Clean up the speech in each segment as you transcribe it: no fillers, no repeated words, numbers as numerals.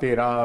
13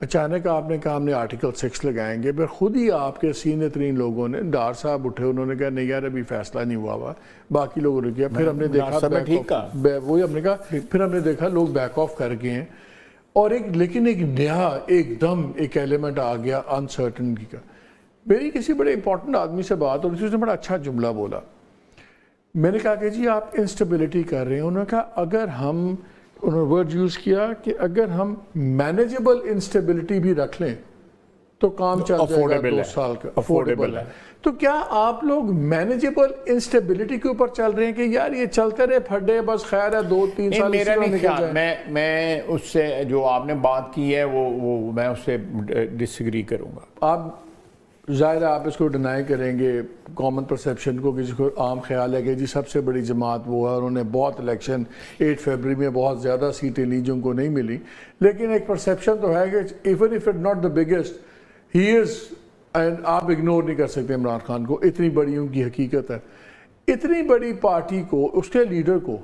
اچانک آپ نے کہا ہم نے آرٹیکل 6 لگائیں گے، پھر خود ہی آپ کے سینئر ترین لوگوں نے، ڈار صاحب اٹھے، انہوں نے کہا نہیں یار ابھی فیصلہ نہیں ہوا باقی لوگوں نے کیا، پھر ہم نے دیکھا وہی ہم نے کہا، پھر ہم نے دیکھا لوگ بیک آف کر گئے ہیں، اور لیکن ایک نیا ایک دم ایک ایلیمنٹ آ گیا انسرٹنٹی کا۔ میری کسی بڑے امپورٹنٹ آدمی سے بات اور اس نے بڑا اچھا جملہ بولا، میں نے کہا کہ جی آپ انسٹیبلٹی کر رہے ہیں، انہوں نے کہا اگر ہم، انہوں نے ورڈ یوز کیا کہ اگر ہم مینیجبل انسٹیبلٹی بھی رکھ لیں تو کام چل جائے گا 2 سال کا، افورڈیبل ہے۔ تو کیا آپ لوگ مینیجبل انسٹیبلٹی کے اوپر چل رہے ہیں کہ یار یہ چلتے رہے پھڈے بس خیر ہے 2-3 سال؟ میرا نہیں خیال، میں اس سے جو آپ نے بات کی ہے وہ میں اس سے ڈس ایگری کروں گا۔ آپ ظاہر ہے آپ اس کو ڈینائی کریں گے، کامن پرسیپشن کو، کسی کو عام خیال ہے کہ جی سب سے بڑی جماعت وہ ہے، انہوں نے بہت الیکشن 8 فروری میں بہت زیادہ سیٹیں لی جو ان کو نہیں ملی، لیکن ایک پرسیپشن تو ہے کہ even if it not the biggest he is, and آپ اگنور نہیں کر سکتے عمران خان کو، اتنی بڑی ان کی حقیقت ہے۔ اتنی بڑی پارٹی کو، اس کے لیڈر کو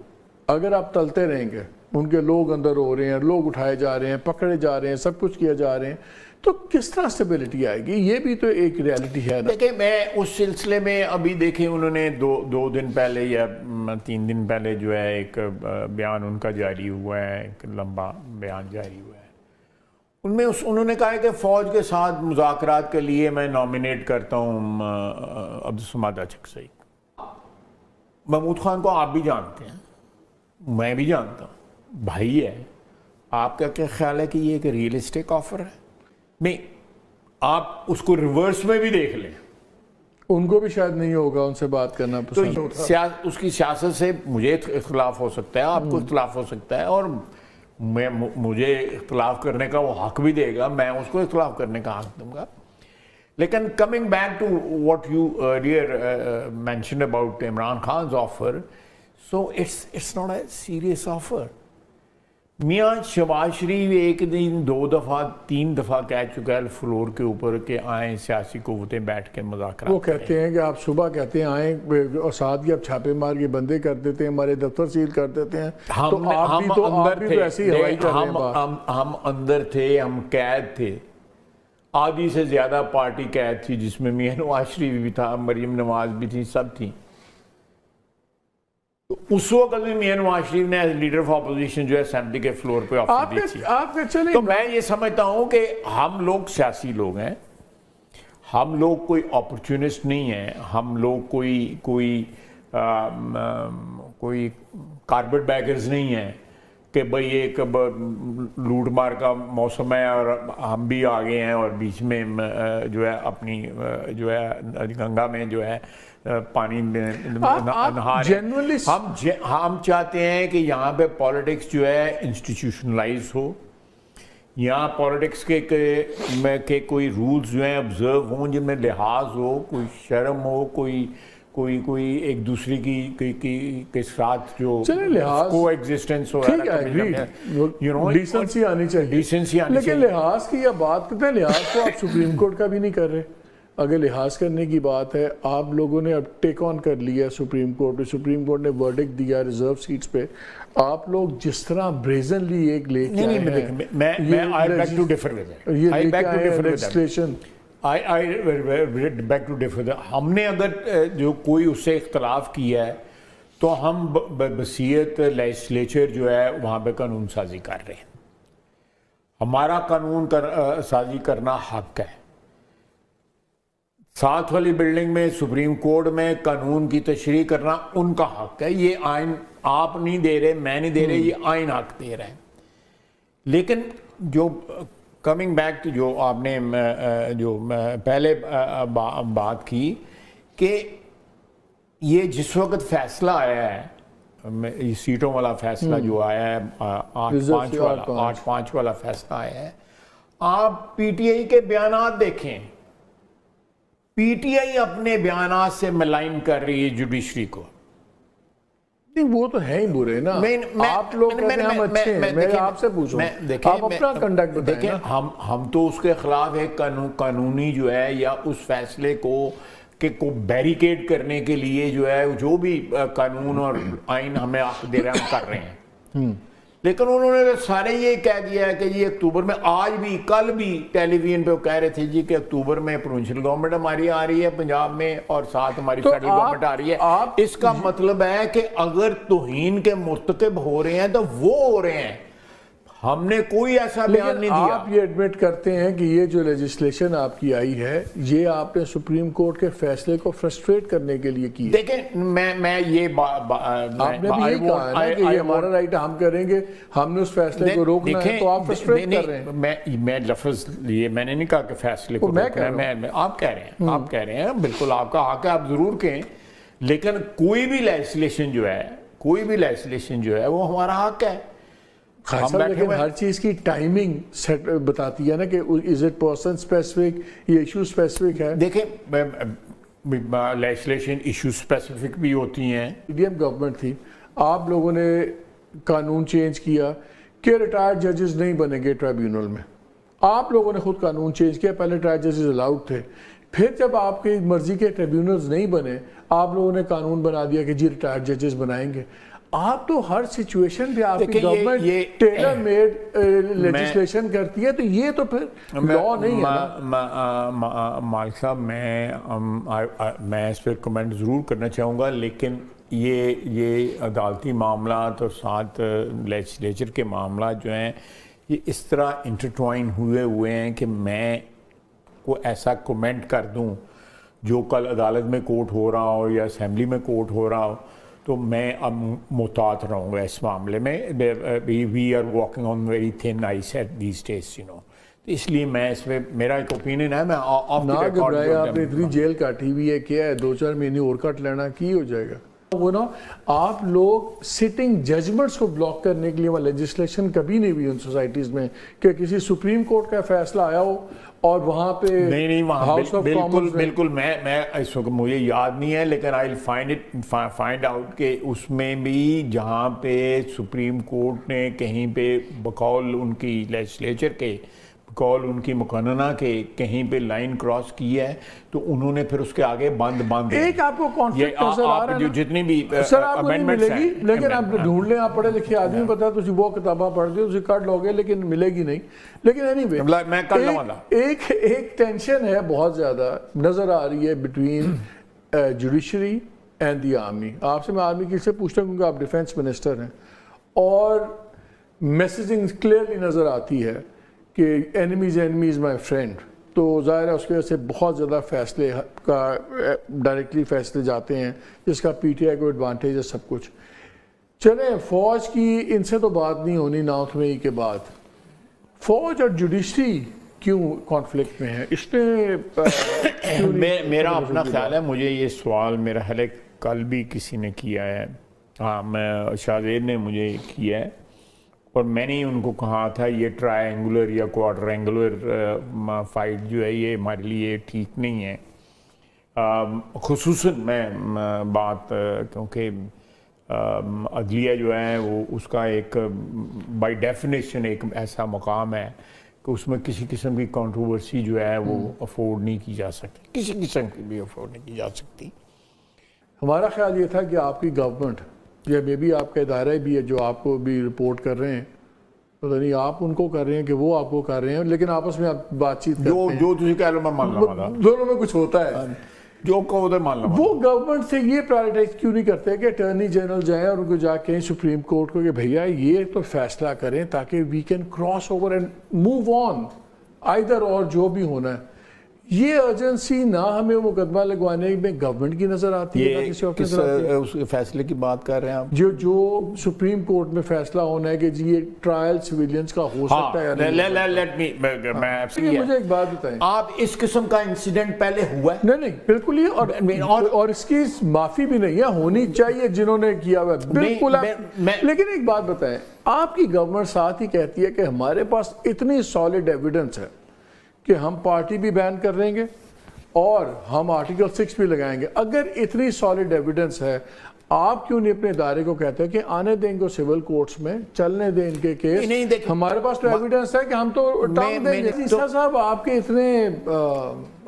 اگر آپ تلتے رہیں گے، ان کے لوگ اندر ہو رہے ہیں، لوگ اٹھائے جا رہے ہیں، پکڑے جا رہے ہیں، سب کچھ کیا جا رہے ہیں، تو کس طرح اسٹیبلٹی آئے گی؟ یہ بھی تو ایک ریالٹی ہے نا۔ دیکھیں میں اس سلسلے میں ابھی دیکھیں انہوں نے 2 دن پہلے یا 3 دن پہلے جو ہے ایک بیان ان کا جاری ہوا ہے، ایک لمبا بیان جاری ہوا ہے، ان میں انہوں نے کہا ہے کہ فوج کے ساتھ مذاکرات کے لیے میں نامینیٹ کرتا ہوں عبدالصمد اچکزئی۔ محمود خان کو آپ بھی جانتے ہیں، میں بھی جانتا ہوں، بھائی ہے، آپ کا کیا خیال ہے کہ یہ ایک ریئلسٹک آفر ہے؟ نہیں، آپ اس کو ریورس میں بھی دیکھ لیں، ان کو بھی شاید نہیں ہوگا ان سے بات کرنا پسند ہوتا۔ اس کی سیاست سے مجھے اختلاف ہو سکتا ہے، آپ کو اختلاف ہو سکتا ہے، اور مجھے اختلاف کرنے کا وہ حق بھی دے گا، میں اس کو اختلاف کرنے کا حق دوں گا۔ لیکن coming back to what you earlier mentioned about Imran خان's offer, so it's not a serious offer. میاں شہباز شریف ایک دن 2 دفعہ 3 دفعہ کہہ چکا ہے فلور کے اوپر کہ آئیں سیاسی قوتیں بیٹھ کے مذاکرات وہ کہتے ہیں کہ آپ صبح کہتے ہیں آئیں، اور ساتھ ہی آپ چھاپے مار کے بندے کر دیتے ہیں، ہمارے دفتر سیل کر دیتے ہیں، تو آپ بھی تو ایسی ہوائی کر رہے ہیں۔ ہم اندر تھے، ہم قید تھے، آدھی سے زیادہ پارٹی قید تھی جس میں میاں نواز شریف بھی تھا، مریم نواز بھی تھی، سب تھیں۔ اس وقت بھی میاں نواز شریف نے ایز لیڈر آف اپوزیشن جو ہے اسمبلی کے فلور پہ آفر دی تھی۔ تو میں یہ سمجھتا ہوں کہ ہم لوگ سیاسی لوگ ہیں، ہم لوگ کوئی اپرچونسٹ نہیں ہیں، ہم لوگ کوئی کارپیٹ بیگرز نہیں ہیں کہ بھئی ایک لوٹ مار کا موسم ہے اور ہم بھی آگے ہیں اور بیچ میں جو ہے اپنی جو ہے گنگا میں جو ہے پانی نہا رہے ہیں۔ ہم چاہتے ہیں کہ یہاں پہ پالیٹکس جو ہے انسٹیٹیوشنلائز ہو، یہاں پالیٹکس کے کوئی رولز جو ہیں آبزرو ہوں، جن میں لحاظ ہو، کوئی شرم ہو، کوئی ایک دوسرے کے ساتھ جو کو ایگزسٹنس ہو، ڈیسنسی آنی چاہیے۔ لیکن لحاظ کی یا بات کرتے ہیں، لحاظ تو آپ سپریم کورٹ کا بھی نہیں کر رہے۔ اگر لحاظ کرنے کی بات ہے، آپ لوگوں نے اب ٹیک آن کر لیا سپریم کورٹ نے ورڈکٹ دیا ریزرو سیٹس پہ، آپ لوگ جس طرح بریزنلی ایک لے کے آئے ہیں، ہم نے اگر جو کوئی اس سے اختلاف کیا ہے تو ہم بصیرت لیجسلیچر جو ہے وہاں پہ قانون سازی کر رہے ہیں، ہمارا قانون سازی کرنا حق ہے۔ ساتھ والی بلڈنگ میں سپریم کورٹ میں قانون کی تشریح کرنا ان کا حق ہے، یہ آئین آپ نہیں دے رہے، میں نہیں دے رہے، یہ آئین حق دے رہے ہیں۔ لیکن جو کمنگ بیک جو آپ نے جو پہلے بات کی کہ یہ جس وقت فیصلہ آیا ہے، سیٹوں والا فیصلہ جو آیا ہے، 8-5 والا فیصلہ آیا ہے، آپ پی ٹی آئی کے بیانات دیکھیں، پی ٹی آئی اپنے بیانات سے ملائن کر رہی ہے جوڈیشری کو۔ نہیں وہ تو ہے ہی برے نا، آپ لوگ کہتے ہیں ہم اچھے ہیں، میں آپ سے پوچھوں آپ اپنا کنڈکٹ بتائیں نا۔ ہم تو اس کے خلاف ایک قانونی جو ہے یا اس فیصلے کو بیریکیڈ کرنے کے لیے جو ہے جو بھی قانون اور آئین ہمیں حق دے رہے ہیں ہم کر رہے ہیں، لیکن انہوں نے سارے یہ کہہ دیا ہے کہ یہ اکتوبر میں، آج بھی کل بھی ٹیلی ویژن پہ وہ کہہ رہے تھے جی کہ اکتوبر میں پروونشل گورنمنٹ ہماری آ رہی ہے پنجاب میں اور ساتھ ہماری فیڈرل گورنمنٹ آ رہی ہے. اس کا مطلب ہے کہ اگر توہین کے مرتکب ہو رہے ہیں تو وہ ہو رہے ہیں، ہم نے کوئی ایسا بیان نہیں دیا. آپ یہ ایڈمٹ کرتے ہیں کہ یہ جو لیجسلیشن آپ کی آئی ہے یہ آپ نے سپریم کورٹ کے فیصلے کو فرسٹریٹ کرنے کے لیے کی ہے. دیکھیں میں یہ آپ نے بھی یہ کہا ہے نا کہ یہ ہمارا رائٹ ہم کریں گے، ہم نے اس فیصلے کو روکنا ہے، تو آپ فرسٹریٹ کر رہے ہیں. میں لفظ یہ میں نے نہیں کہا کہ فیصلے کو روکنا ہے، آپ کہہ رہے ہیں بالکل آپ کا حق ہے، آپ ضرور کہیں، لیکن کوئی بھی لیجسلیشن جو ہے وہ ہمارا حق ہے. لیکن ہر چیز کی ٹائمنگ بتاتی ہے نا کہ از اٹ پرسن اسپیسیفک، یہ ایشو اسپیسیفک ہے. دیکھیں لیجسلیشن ایشو اسپیسیفک بھی ہوتی ہیں. PDM گورنمنٹ تھی، آپ لوگوں نے قانون چینج کیا کہ ریٹائرڈ ججز نہیں بنیں گے ٹرائیبیونل میں. آپ لوگوں نے خود قانون چینج کیا، پہلے ریٹائرڈ ججز الاؤڈ تھے، پھر جب آپ کی مرضی کے ٹرائیبیونلز نہیں بنے آپ لوگوں نے قانون بنا دیا کہ جی ریٹائرڈ ججز بنائیں گے. آپ تو ہر سچویشن پہ آپ کی گورنمنٹ ٹیلر میڈ لیجسلیشن کرتی ہے، تو یہ تو پھر لا نہیں ہے. مالک صاحب میں اس پر کمنٹ ضرور کرنا چاہوں گا، لیکن یہ عدالتی معاملات اور ساتھ لیجسلیچر کے معاملات جو ہیں یہ اس طرح انٹرٹوائن ہوئے ہیں کہ میں کو ایسا کمنٹ کر دوں جو کل عدالت میں کوٹ ہو رہا ہو یا اسمبلی میں کوٹ ہو رہا ہو تو میں اب محتاط رہوں گا اس معاملے میں. We are walking on very thin ice at these days تو اس لیے میں اس میں میرا ایک اوپینین ہے. میں نہ گھبرائے، آپ نے اتنی جیل کاٹی ہوئی ہے، کیا ہے 2-4 مہینے اور کٹ لینا کی ہو جائے گا. وہ نا آپ لوگ سٹنگ ججمنٹس کو بلاک کرنے کے لیے وہ لیجسلیشن کبھی نہیں ہوئی ان سوسائٹیز میں کہ کسی سپریم کورٹ کا فیصلہ آیا ہو اور وہاں پہ نہیں وہاں بالکل میں اس وقت مجھے یاد نہیں ہے، لیکن آئی فائنڈ آؤٹ کہ اس میں بھی جہاں پہ سپریم کورٹ نے کہیں پہ بقول ان کی لیجسلیچر کے بقول ان کی مقننہ کے کہیں پہ لائن کراس کی ہے تو انہوں نے پھر اس کے آگے بند ایک آپ کو کانفلکٹ نظر آ رہا ہے جتنی بھی سر آپ کو نہیں ملے گی، لیکن آپ ڈھونڈ لیں، آپ پڑھے لکھے آدمی پتا ہے تجھے وہ کتاباں پڑھ دیں اسے کٹ لو گے لیکن ملے گی نہیں. لیکن اینی وے میں کر لوں گا. ایک ٹینشن ہے بہت زیادہ نظر آ رہی ہے between judiciary and the army. آپ سے میں آرمی کی سے پوچھتا ہوں کیونکہ آپ ڈیفینس منسٹر ہیں اور میسیجنگ کلیئرلی نظر آتی ہے کہ enemy is my friend. تو ظاہر ہے اس کی وجہ سے بہت زیادہ فیصلے کا ڈائریکٹلی فیصلے جاتے ہیں جس کا PTI کو ایڈوانٹیج ہے سب کچھ. چلیں فوج کی ان سے تو بات نہیں ہونی 9 مئی کے بعد. فوج اور جوڈیشری کیوں کانفلکٹ میں ہے؟ اس نے میرا اپنا خیال ہے، مجھے یہ سوال میرا خیال ہے کل بھی کسی نے کیا ہے، ہاں شاہزیر نے مجھے کیا ہے اور میں نے ان کو کہا تھا یہ ٹرائی اینگولر یا کوارٹر اینگولر فائٹ جو ہے یہ ہمارے لیے ٹھیک نہیں ہے. خصوصاً میں بات کیونکہ عدلیہ جو ہے وہ اس کا ایک بائی ڈیفینیشن ایک ایسا مقام ہے کہ اس میں کسی قسم کی کنٹروورسی جو ہے وہ افورڈ نہیں کی جا سکتی، کسی قسم کی بھی افورڈ نہیں کی جا سکتی. ہمارا خیال یہ تھا کہ آپ کی گورنمنٹ یا میں بھی آپ کا ادارہ بھی ہے جو آپ کو بھی رپورٹ کر رہے ہیں، پتہ نہیں آپ ان کو کر رہے ہیں کہ وہ آپ کو کر رہے ہیں، لیکن آپس میں آپ بات چیت کرتے ہیں جو تجھے کہہ لو میں مان لوں، دونوں میں کچھ ہوتا ہے جو کہو ادھر مان لوں. وہ گورنمنٹ سے یہ پرائرٹائز کیوں نہیں کرتے کہ اٹارنی جنرل جائیں اور ان کو جا کے سپریم کورٹ کو کہ بھیا یہ تو فیصلہ کریں تاکہ we can cross over and move on either اور جو بھی ہونا ہے. یہ ایجنسی نہ ہمیں مقدمہ لگوانے میں گورنمنٹ کی نظر آتی ہے، کس فیصلے کی بات کر رہے ہیں آپ؟ جو سپریم کورٹ میں فیصلہ ہونا ہے کہ جی یہ ٹرائل سویلینز کا ہو سکتا ہے. مجھے ایک بات بتائیں، آپ اس قسم کا انسیڈنٹ پہلے ہوا ہے؟ نہیں بالکل ہی، اور اس کی معافی بھی نہیں ہے، ہونی چاہیے جنہوں نے کیا ہوا ہے بالکل. لیکن ایک بات بتائیں، آپ کی گورنمنٹ ساتھ ہی کہتی ہے کہ ہمارے پاس اتنی سالڈ ایویڈنس ہے کہ ہم پارٹی بھی بین کر دیں گے اور ہم آرٹیکل 6 بھی لگائیں گے. اگر اتنی سالڈ ایویڈنس ہے آپ کیوں نہیں اپنے ادارے کو کہتے ہیں کہ آنے دیں ان کو سول کورٹس میں, چلنے دیں ان کے کیس؟ نہیں دیکھیں, ہمارے پاس تو ایویڈنس ہے کہ ہم تو ٹانگ دیں گے. عیسیٰ صاحب آپ کے اتنے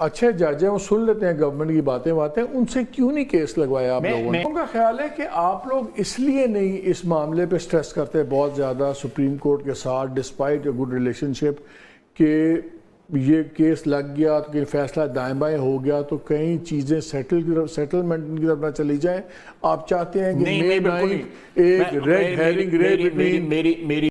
اچھے جج ہیں, وہ سن لیتے ہیں گورنمنٹ کی باتیں, ان سے کیوں نہیں کیس لگوایا آپ لوگوں نے؟ ان کا خیال ہے کہ آپ لوگ اس لیے نہیں اس معاملے پہ سٹریس کرتے بہت زیادہ سپریم کورٹ کے ساتھ ڈسپائٹ اے گڈ ریلیشن شپ, کہ یہ کیس لگ گیا تو کہیں فیصلہ دائیں بائیں ہو گیا تو کئی چیزیں سیٹلمنٹ کی طرف نہ چلی جائیں. آپ چاہتے ہیں کہ ایک ریڈ ہیرنگ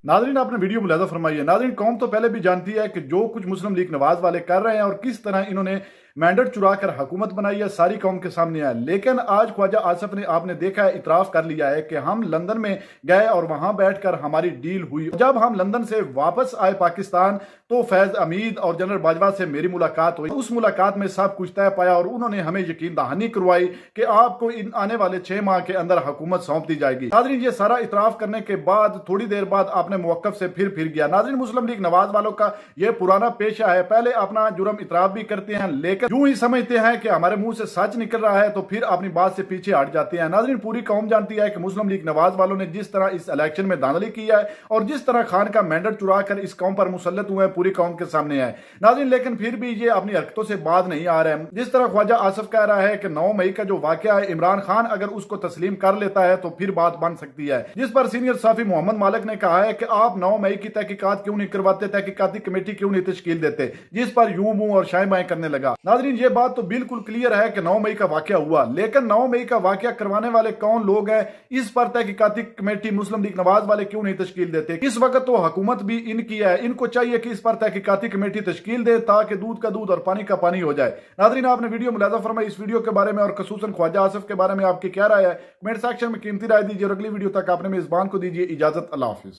ناظرین آپ نے ویڈیو ملاحظہ فرمائی ہے. ناظرین قوم تو پہلے بھی جانتی ہے کہ جو کچھ مسلم لیگ نواز والے کر رہے ہیں اور کس طرح انہوں نے مینڈیٹ چرا کر حکومت بنائی ہے, ساری قوم کے سامنے آیا. لیکن آج خواجہ آصف نے آپ نے دیکھا ہے اعتراف کر لیا ہے کہ ہم لندن میں گئے اور وہاں بیٹھ کر ہماری ڈیل ہوئی. جب ہم لندن سے واپس آئے پاکستان تو فیض امید اور جنرل باجوہ سے میری ملاقات ہوئی. اس ملاقات میں سب کچھ طے پایا اور انہوں نے ہمیں یقین دہانی کروائی کہ آپ کو آنے والے 6 ماہ کے اندر حکومت سونپ دی جائے گی. ناظرین یہ سارا اعتراف کرنے کے بعد تھوڑی دیر بعد آپ نے موقف سے پھر گیا. ناظرین مسلم لیگ نواز والوں کا یہ پرانا پیشہ ہے, پہلے اپنا جرم اعتراف بھی کرتے ہیں لیکن یوں ہی سمجھتے ہیں کہ ہمارے منہ سے سچ نکل رہا ہے تو پھر اپنی بات سے پیچھے ہٹ جاتے ہیں. ناظرین پوری قوم جانتی ہے کہ مسلم لیگ نواز والوں نے جس طرح اس الیکشن میں دھاندلی کی ہے اور جس طرح خان کا مینڈیٹ چرا کر اس قوم پر مسلط ہوئے ہیں, پوری قوم کے سامنے ہے. ناظرین لیکن پھر بھی یہ اپنی حرکتوں سے باز نہیں آ رہے ہیں. جس طرح خواجہ آصف کہہ رہا ہے کہ 9 مئی کا جو واقعہ ہے عمران خان اگر اس کو تسلیم کر لیتا ہے تو پھر بات بن سکتی ہے, جس پر سینئر صحافی محمد مالک نے کہا ہے کہ آپ 9 مئی کی تحقیقات کیوں نہیں کرواتے, تحقیقاتی کمیٹی کیوں نہیں تشکیل دیتے, جس پر یوں منہ اور شائیں بائیں کرنے لگا. ناظرین یہ بات تو بالکل کلیئر ہے کہ 9 مئی کا واقعہ ہوا, لیکن 9 مئی کا واقعہ کروانے والے کون لوگ ہیں, اس پر تحقیقاتی کمیٹی مسلم لیگ نواز والے کیوں نہیں تشکیل دیتے؟ اس وقت تو حکومت بھی ان کی ہے, ان کو چاہیے کہ اس پر تحقیقاتی کمیٹی تشکیل دے تاکہ دودھ کا دودھ اور پانی کا پانی ہو جائے. ناظرین آپ نے ویڈیو ملاحظہ فرمائی, اس ویڈیو کے بارے میں اور خصوصاً خواجہ آصف کے بارے میں آپ کی کیا رائے ہے؟ کمنٹ سیکشن میں قیمتی رائے دیجیے اور اگلی ویڈیو تک آپ نے میزبان کو دیجیے اجازت. اللہ حافظ.